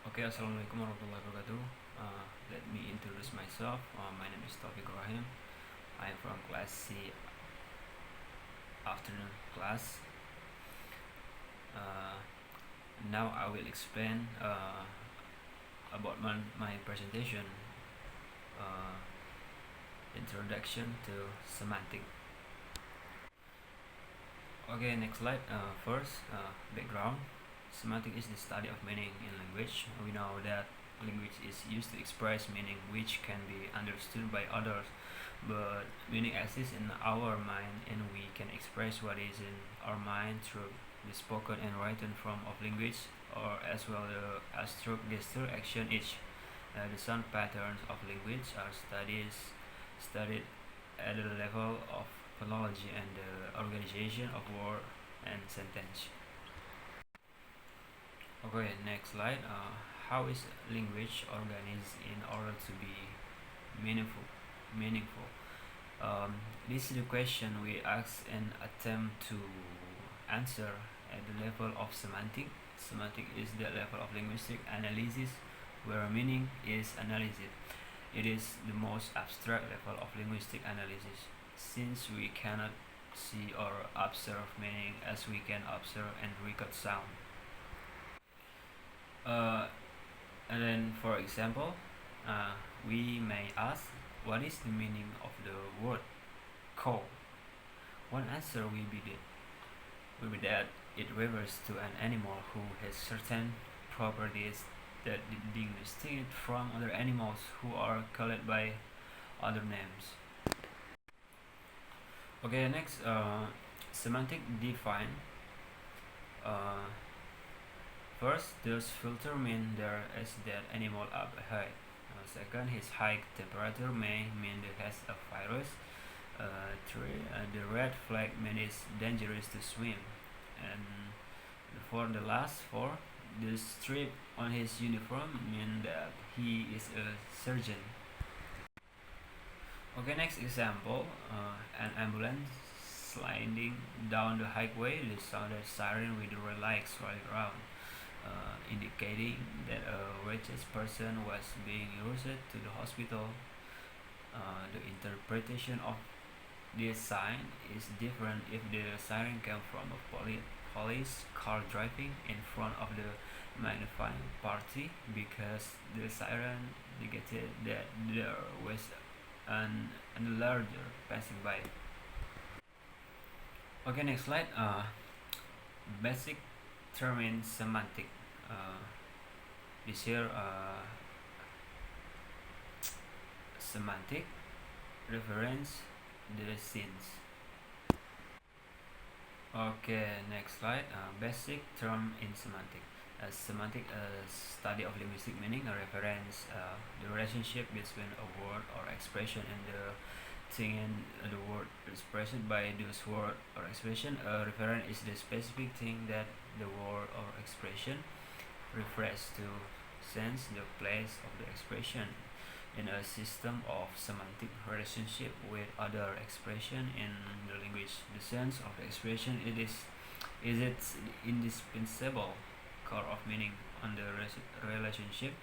Okay, assalamualaikum warahmatullahi wabarakatuh. Let me introduce myself. My name is Taufik Qurachim. I am from class C, afternoon class. Uh, Now I will explain about my presentation. Uh, Introduction to semantic. Okay, next slide. First, background. Semantic is the study of meaning in language. We know that language is used to express meaning which can be understood by others, but meaning exists in our mind and we can express what is in our mind through the spoken and written form of language, or as well as through gesture action each. The sound patterns of language are studied at the level of phonology and the organization of word and sentence. Okay, next slide. How is language organized in order to be meaningful? Meaningful. This is the question we ask and attempt to answer at the level of semantic. Semantic is the level of linguistic analysis where meaning is analyzed. It is the most abstract level of linguistic analysis, since we cannot see or observe meaning as we can observe and record sound. Uh, and then, for example, we may ask, what is the meaning of the word cow? One answer will be that it refers to an animal who has certain properties that distinguish it from other animals who are called by other names. Okay, next, semantic define. Uh, First, does filter mean there is that animal up ahead? Second, his high temperature may mean it has a virus. Three, the red flag means it's dangerous to swim. And for the last four, the strip on his uniform mean that he is a surgeon. Okay, next example, an ambulance sliding down the highway. The sounded siren with the red lights swirling around, indicating that a righteous person was being rushed to the hospital. The interpretation of this sign is different if the siren came from a police car driving in front of the magnifying party, because the siren indicated that there was an larger passing by. Okay, next slide. Basic term in semantic. This here, semantic reference the scenes. Okay, next slide. Basic term in semantic. Semantic study of linguistic meaning, a reference the relationship between a word or expression and the thing in the word expressed by this word or expression. A referent is the specific thing that the word or expression refers to, sense the place of the expression in a system of semantic relationship with other expression in the language. The sense of the expression is its indispensable core of meaning on the relationship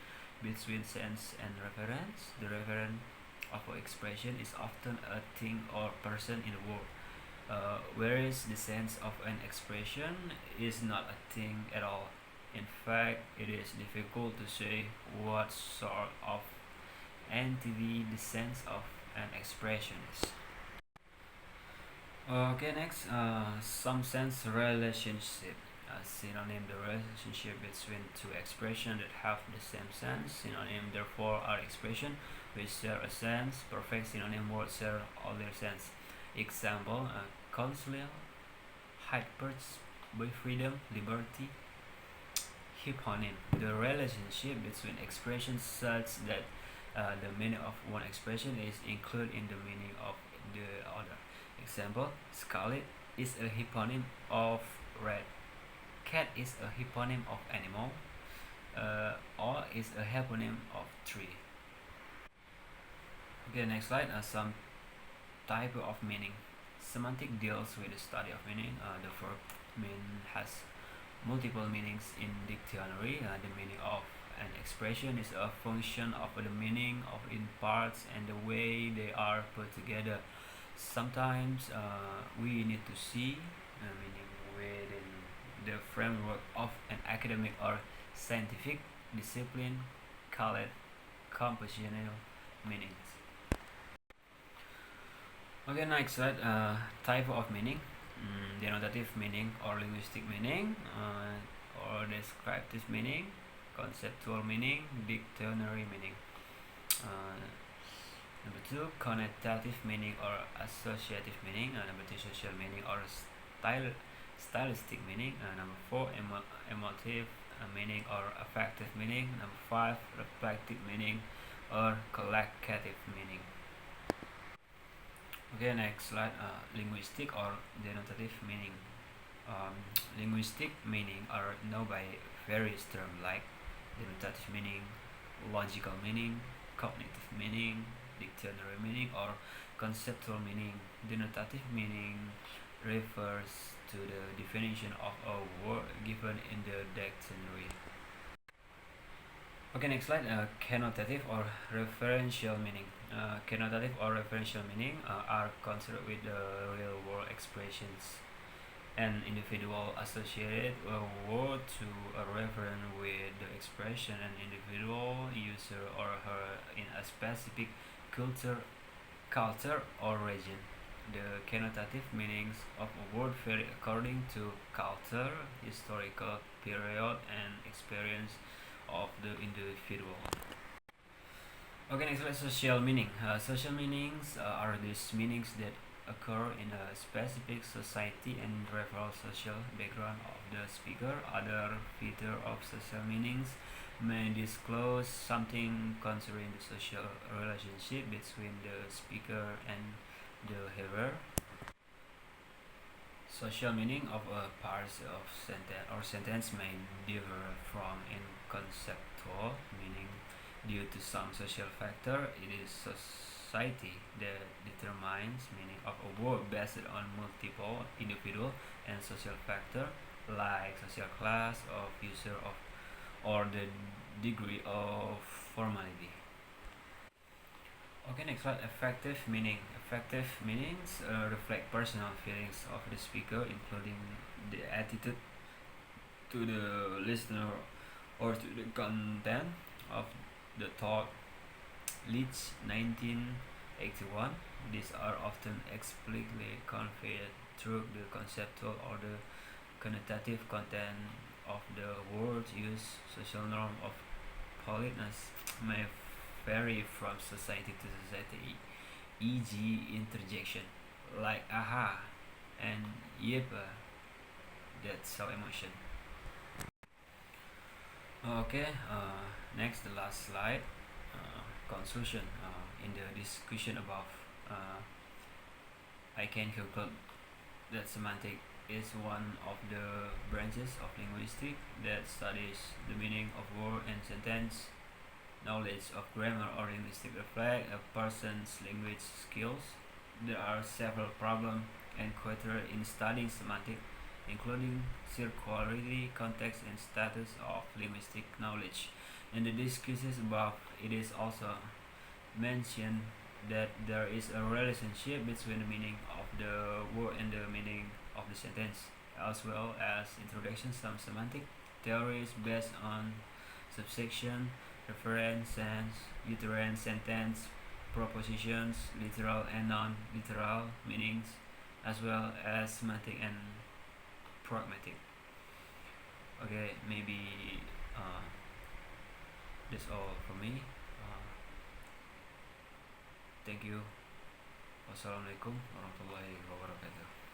between sense and reference. The referent of an expression is often a thing or person in the world, whereas the sense of an expression is not a thing at all. In fact, it is difficult to say what sort of entity the sense of an expression is. Okay, next, some sense relationship. Synonym, the relationship between two expressions that have the same sense. Synonym, therefore, are expressions which share a sense. Perfect synonym words share all their sense. Example, counsel, high perch, boy freedom, liberty. Hyponym, the relationship between expressions such that the meaning of one expression is included in the meaning of the other. Example, scarlet is a hyponym of red. Cat is a hyponym of animal. Or is a hyponym of tree. Okay, next slide. Some type of meaning. Semantic deals with the study of meaning. The verb mean has multiple meanings in dictionary. The meaning of an expression is a function of the meaning of in parts and the way they are put together. Sometimes we need to see meaning within the framework of an academic or scientific discipline, call it compositional meanings. Okay, next slide. Type of meaning, denotative meaning or linguistic meaning, or descriptive meaning, conceptual meaning, dictionary meaning. Number two, connotative meaning or associative meaning. Number three, social meaning or stylistic meaning. Number four, emotive meaning or affective meaning. Number five, reflective meaning or collocative meaning. Okay, next slide. Linguistic or denotative meaning. Linguistic meaning are known by various terms like denotative meaning, logical meaning, cognitive meaning, dictionary meaning, or conceptual meaning. Denotative meaning refers to the definition of a word given in the dictionary. Okay, next slide. Connotative or referential meaning. Connotative or referential meaning are concerned with the real world expressions. An individual associated a word to a reference with the expression an individual user or her in a specific culture or region. The connotative meanings of a word vary according to culture, historical period, and experience of the individual. Okay, next slide. Social meaning. Social meanings are these meanings that occur in a specific society and reveal social background of the speaker. Other feature of social meanings may disclose something concerning the social relationship between the speaker and the hearer. Social meaning of a part of sentence or sentence may differ from in conceptual meaning due to some social factor. It is society that determines meaning of a word based on multiple individual and social factor like social class of user of or the degree of formality. Okay, next slide. Effective meaning. Effective meanings reflect personal feelings of the speaker, including the attitude to the listener or to the content of the thought. Leeds 1981. These are often explicitly conveyed through the conceptual or the connotative content of the words used. Social norm of politeness may vary from society to society, e.g., interjection like aha and yepa that show emotion. Okay, next, the last slide. Conclusion. In the discussion above, I can conclude that semantic is one of the branches of linguistics that studies the meaning of word and sentence. Knowledge of grammar or linguistic reflect a person's language skills. There are several problems and criteria in studying semantics, including circularity, context, and status of linguistic knowledge. In the discussions above, it is also mentioned that there is a relationship between the meaning of the word and the meaning of the sentence, as well as introduction some semantic theories based on subsection, reference, sense, uterine, sentence, propositions, literal and non-literal meanings, as well as semantic and pragmatic. Okay, maybe that's all for me. Thank you. Wassalamualaikum warahmatullahi wabarakatuh.